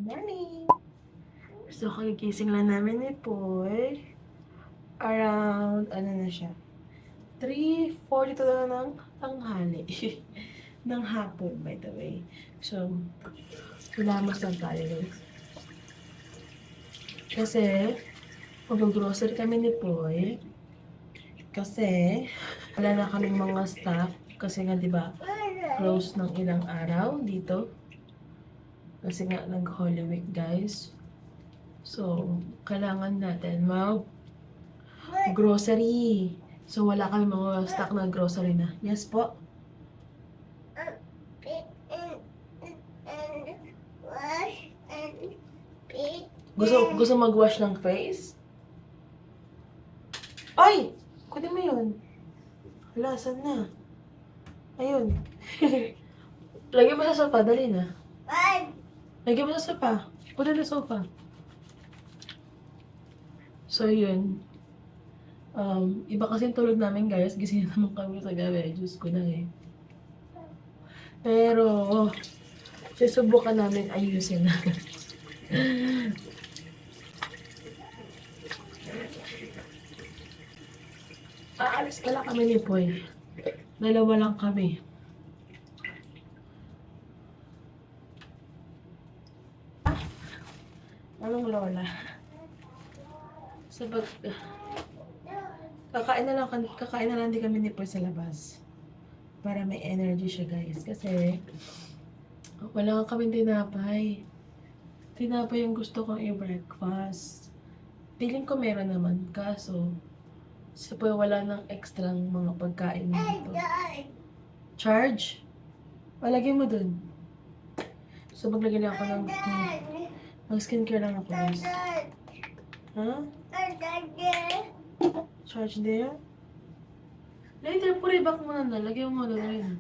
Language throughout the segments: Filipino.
Morning! So, kagigising lang namin ni Poy. Around, ano na siya? 3:42 na ng tanghali. ng hapon, by the way. So, kulamas lang tayo, guys. Kasi, mag-grocery kami ni Poy. Kasi, wala na kaming mga staff. Kasi nga, di ba, close ng ilang araw dito. Kasi nga, nag-Holy Week, guys. So, kailangan natin mag-grocery. So, wala kami mga stock na grocery na. Yes po? Gusto mag-wash ng face? Ay! Kunin mo yun. Hala, saan na? Ayun. Lagyan mo sa sofa, dali na. Lagyan mo sa sofa. Puna na sofa. So, yun. Iba kasi yung tulog namin, guys. Gising naman kami sa gabi. Diyos ko na eh. Pero, susubukan namin ayusin na. Aalis ka lang kami ni Poy. Dalawa lang kami. Anong lola? Sabag, kakain na lang din kami ni Poy sa labas. Para may energy siya, guys. Kasi, wala nga kami tinapay. Tinapay yung gusto kong i-breakfast. Feeling ko meron naman. Kaso, sa Poy wala nang extra mga pagkain dito. Charge? Lagay mo dun. So, maglagay lang ako ng... mag-skincare lang ako, guys. Ha? Charge there? Later, puri back mo na. Lagay mo na rin.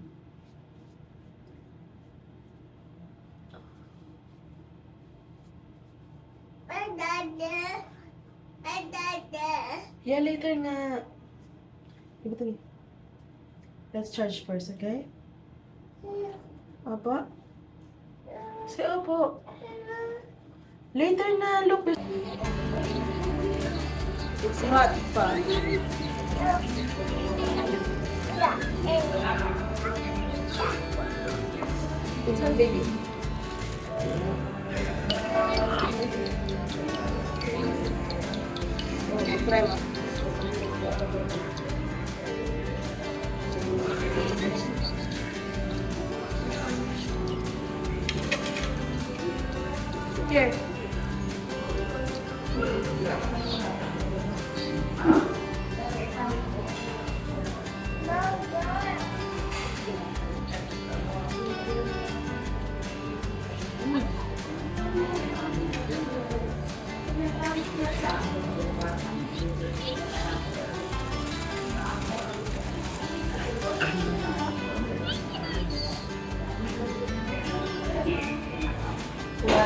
Yeah, later na. Iba ito. Let's charge first, okay? Opo? Say opo. Later na, look. It's hot fun. It's hot, baby. Try mo. Here.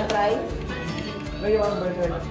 Try? Or you want burger?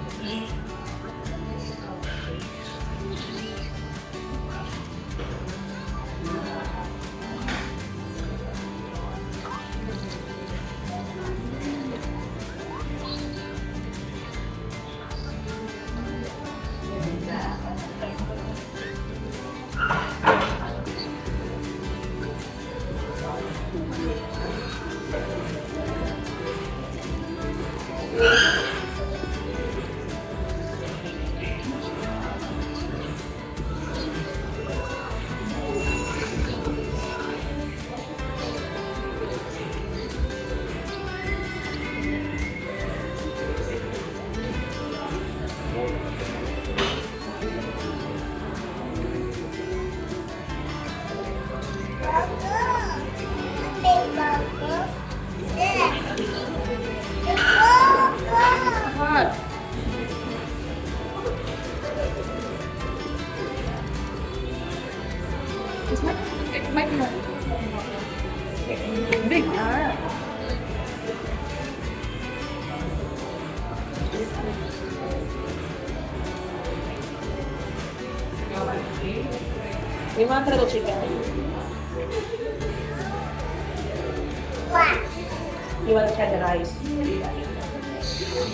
Hot. It might be not big. May mga trato chicken. You want to try the rice? Sure.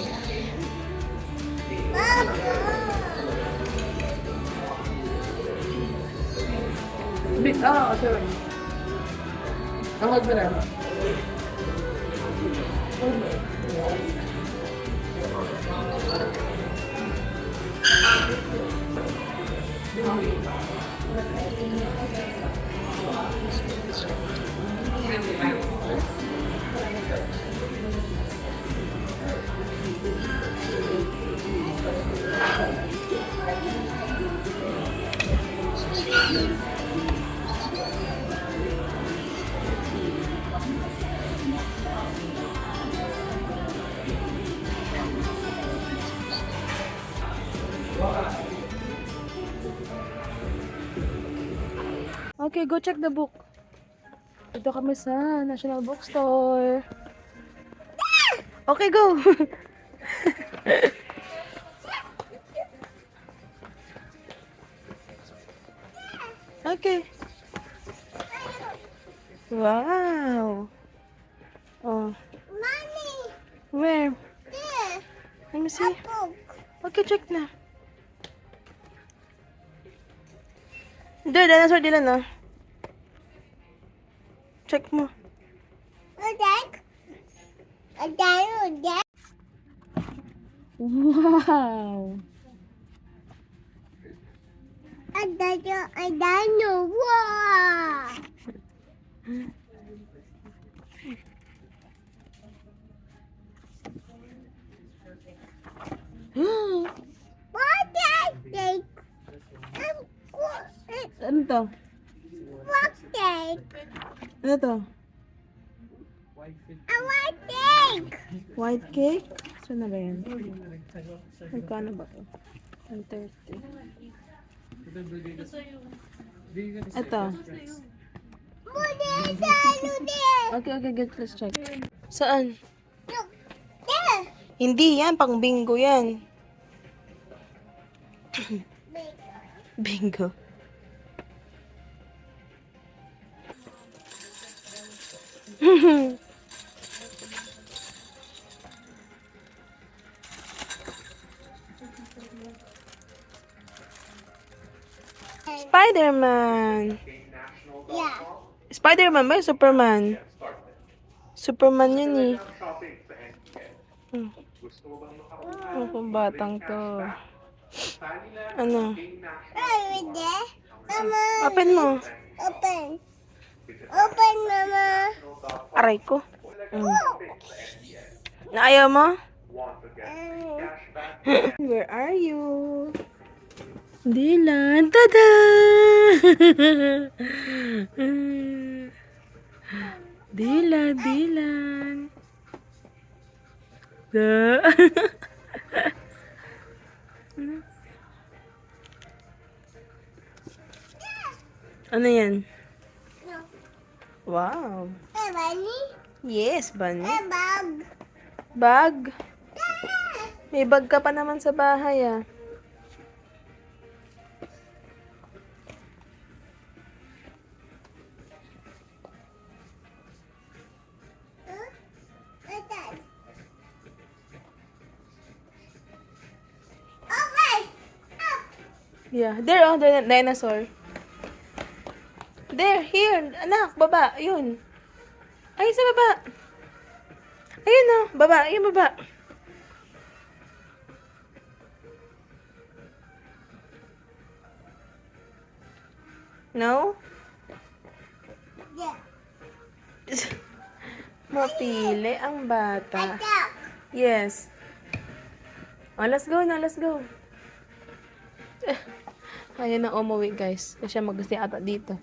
Ang magmara. Okay, go check the book. Dito kami sa National Bookstore. Okay, go! Okay. Wow! Oh. Mommy, Where? there, Let me see. book. Okay, check na. There, dinosaur Dylan, no? Check mo. A deck. A dino deck. Wow! A dino. Wow. What that cake? Ano to? What cake? Ano to? A white cake. White cake? Saan na ba yan? Magkano ba to? 130. Ito. Muna dino there. Okay, okay, good. Let's check. Saan? Look, there. Hindi yan. Pang bingo yan. Bingo. Spider-Man. Yeah. Spider-Man ba? Superman. Superman yun eh. Hmm. Ako batang to. Ano? Right there. Mama. Open mo. Open. Open, Mama. Aray ko. Ayaw mo? Where are you? Dylan. Tada! Dylan, Dylan. Ano yan? Wow. Hey, Bunny. Yes, bunny. Hey, Bob. Bag? May bag ka pa naman sa bahay ah. What's that? Open. Up. Yeah. There, oh, the dinosaur. There, here. Anak, baba. Ayun. Ay, sa baba. Ayun, oh. Baba. Ayun, baba. No? Yeah. Mapili ang bata. Duck. Yes. Oh, let's go na. Let's go. Ayaw na umuwi, guys. Kasi siya mag-stay ata dito.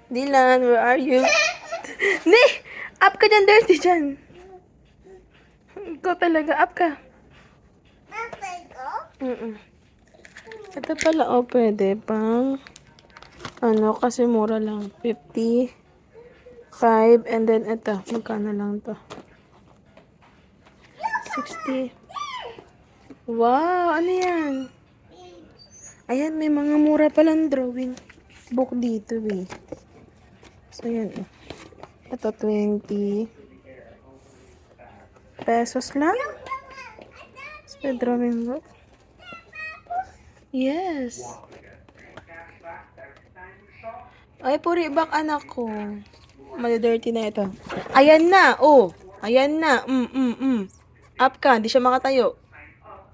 Dylan, where are you? Ni! Up ka dyan, dirty dyan. Ikaw talaga, up ka. Open, go. Ito pala, oh, pwede pang, ano, kasi mura lang. 55, and then ito, magkano lang to? 60. Wow, ano yan? Ayan, may mga mura palang drawing book dito, eh. So, yan, oh. Ito, 20 pesos lang. Spread drawing. Yes. Ay, puri back anak ko. Mali-dirty na ito. Ayan na, oh. Ayan na. Up ka, hindi siya makatayo.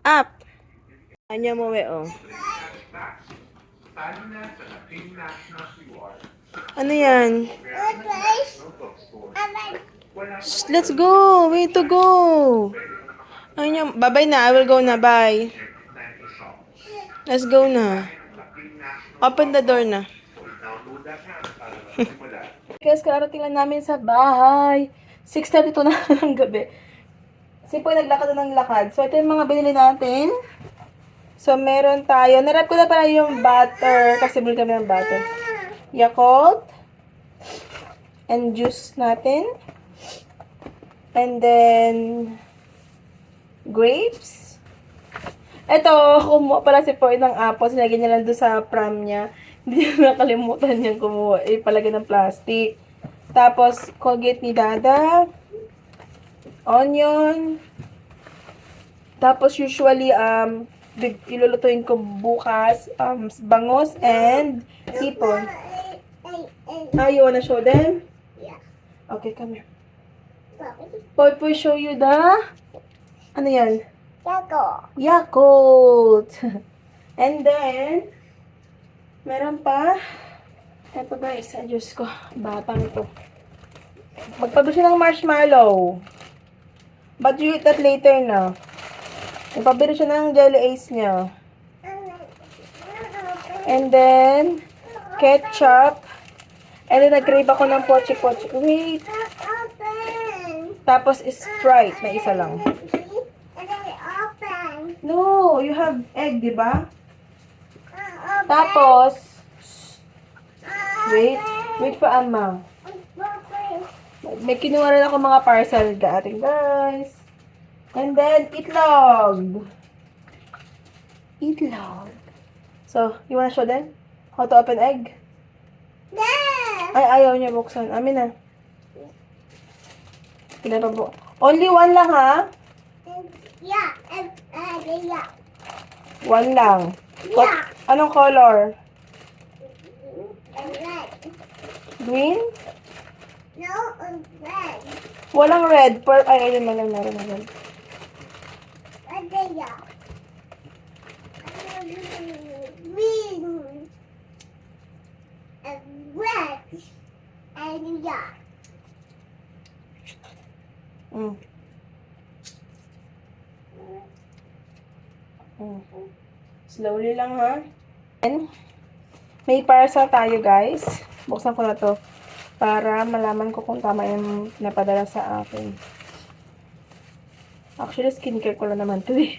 Up. Anya mo, we, oh. Ano yan? Good place. Shh, let's go. Way to go. Ayun, bye-bye na. I will go na. Bye. Let's go na. Open the door na. Guys, kararating lang namin sa bahay. 6:32 na ng gabi. Kasi po naglakad na ng lakad. So, ito yung mga binili natin. So, meron tayo. Narap ko na pala yung butter. Kasi bili kami ng butter. Yakult. And juice natin. And then, grapes. Ito, kumuha pala si Poy ng apple. Sinagyan niya lang doon sa pram niya. Hindi niya nakalimutan niyang kumuha. Palagay ng plastic. Tapos, Colgate ni Dada. Onion. Tapos, usually, ilulutuin ko bukas, bangos and hipon. You wanna show them? Yeah. Okay, come here. Papi. Poy, show you the... Ano yan? Yago. Yakult. And then, meron pa. Ito guys, Diyos ko, batang ito. Magpado siya ng marshmallow. But you eat that later na. Magpabili siya ng jelly ace niya. And then, ketchup. And then, nag-crave ako ng pochi-pochi. Wait. Open. Tapos, Sprite na isa lang. And then open. No, you have egg, di ba? Open. Tapos, wait for Ama. May kinuha rin ako mga parcel ating guys. And then, itlog. Itlog. So, you wanna show them how to open egg? There. Ay, ayaw niya buksan. Amin na. Pinapabo. Only one lang, ha? Yeah. Yeah. One lang. Yeah. Anong color? Red. Green? No, red. Walang red. Ay, ayun, meron na red. Yeah. Green. And red. And yeah. Mm. Slowly lang, ha? And, may parcel tayo, guys. Buksan ko na to para malaman ko kung tama yung napadala sa akin. Actually, skincare ko lang naman to eh.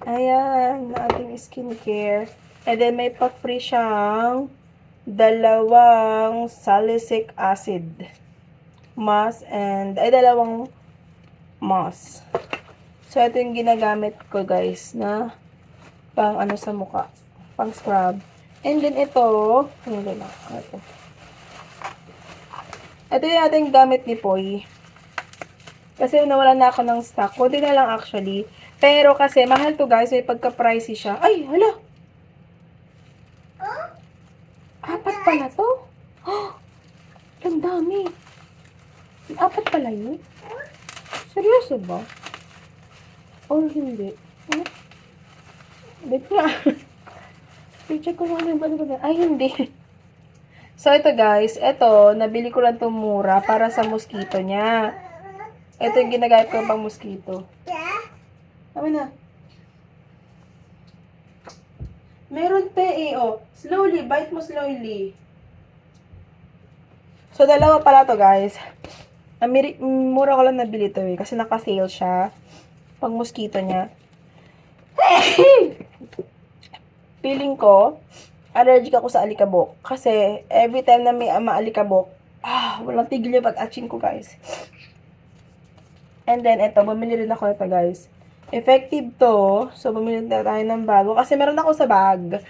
Ayan, na ating skincare. And then, may pa-free siyang dalawang salicylic acid mask and, dalawang mask. So, ito yung ginagamit ko, guys, na pang ano sa mukha. Pang scrub. And then, ito na. Ito yung ating gamit ni Poy. Kasi nawala na ako ng stock. Kunti na lang actually. Pero kasi, mahal to guys. May pagka-pricey siya. Ay, hala! Oh, Apat pala to? Oh, ang dami. Apat pala yun? Seryoso ba? Or hindi? Huh? Wait nga. I-check ko lang ba? Ay, hindi. So, ito guys. Ito, nabili ko lang itong mura para sa mosquito niya. Ito yung ginagamit ko pang mosquito. yeah. Amin na. Meron pa eh, oh. Slowly, bite mo slowly. So, dalawa pala to guys. Mura ko lang nabili to eh. Kasi naka-sale siya. Pang mosquito niya. Feeling ko, allergic ako sa alikabok. Kasi, every time na may alikabok, walang tigil yung pag-atching ko, guys. And then, eto, bumili rin ako ito, guys. Effective to. So, bumili na tayo ng bago. Kasi meron ako sa bag.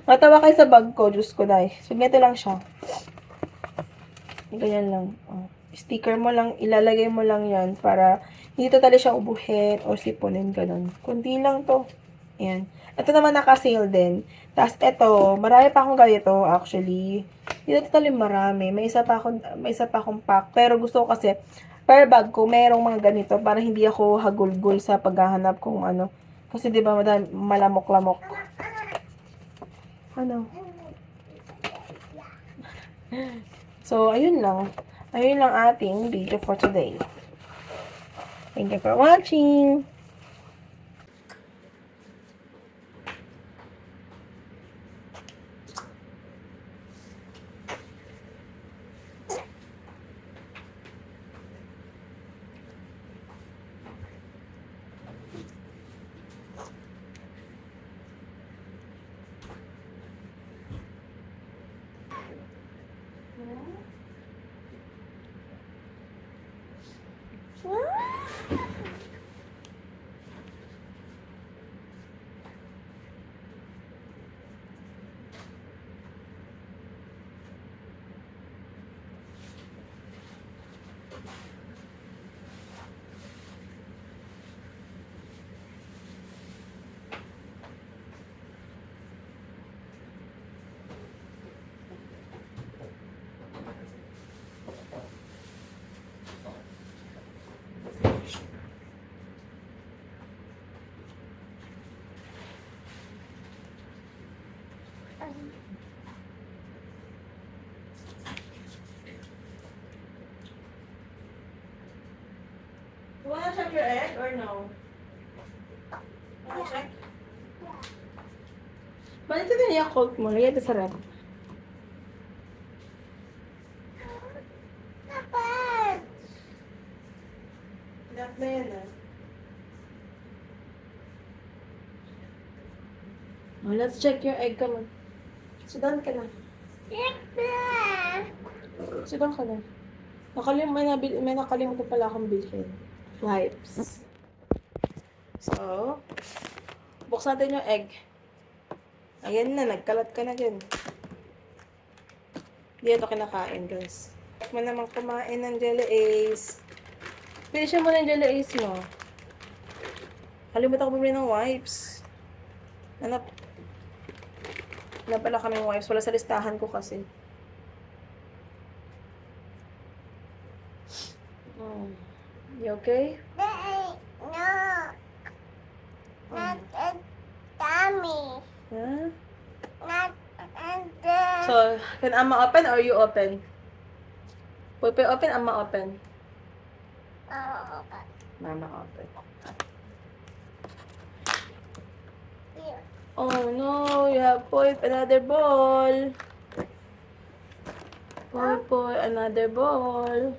Matawa kayo sa bag ko, Diyos ko, dahil. So, ganito lang siya. Ganyan lang. Oh. Sticker mo lang, ilalagay mo lang yan para hindi totally siya ubuhin o sipunin, ganun. Kunti lang to. Ayan. Ito naman naka-sale din. Tapos ito, marami pa akong ganito actually. Hindi na totally marami. May isa pa akong pack. Pero gusto ko kasi, per bag ko, merong mga ganito para hindi ako hagulgul sa paghahanap kung ano. Kasi di ba malamok-lamok. Ano? So, ayun lang. Ayun lang ating video for today. Thank you for watching. You wanna check your egg or no? Wanna check? Bakit ito na Yakult mo? Lagyan ito sa rep. Papa. Enough na yan ah. Oh, let's check your egg. Come on. Sit down ka na. Sit down ka na. May nakalimutan pala akong bilhin. Wipes. So, buksan natin yung egg. Ayan na, nagkalat ka na dyan. Hindi ito kinakain, guys. Huwag mo naman kumain ng Jelly Ace. Finishin mo na yung Jelly Ace mo. Kalimutan ko bumili ng wipes. Wala pala kaming wipes. Wala sa listahan ko kasi. You okay? No. Not a dummy. Huh? Not a So, can Ama open or you open? Pupoy open, Ama open. Oh, Mama open. yeah. Oh no, you have another ball. Poy, another ball.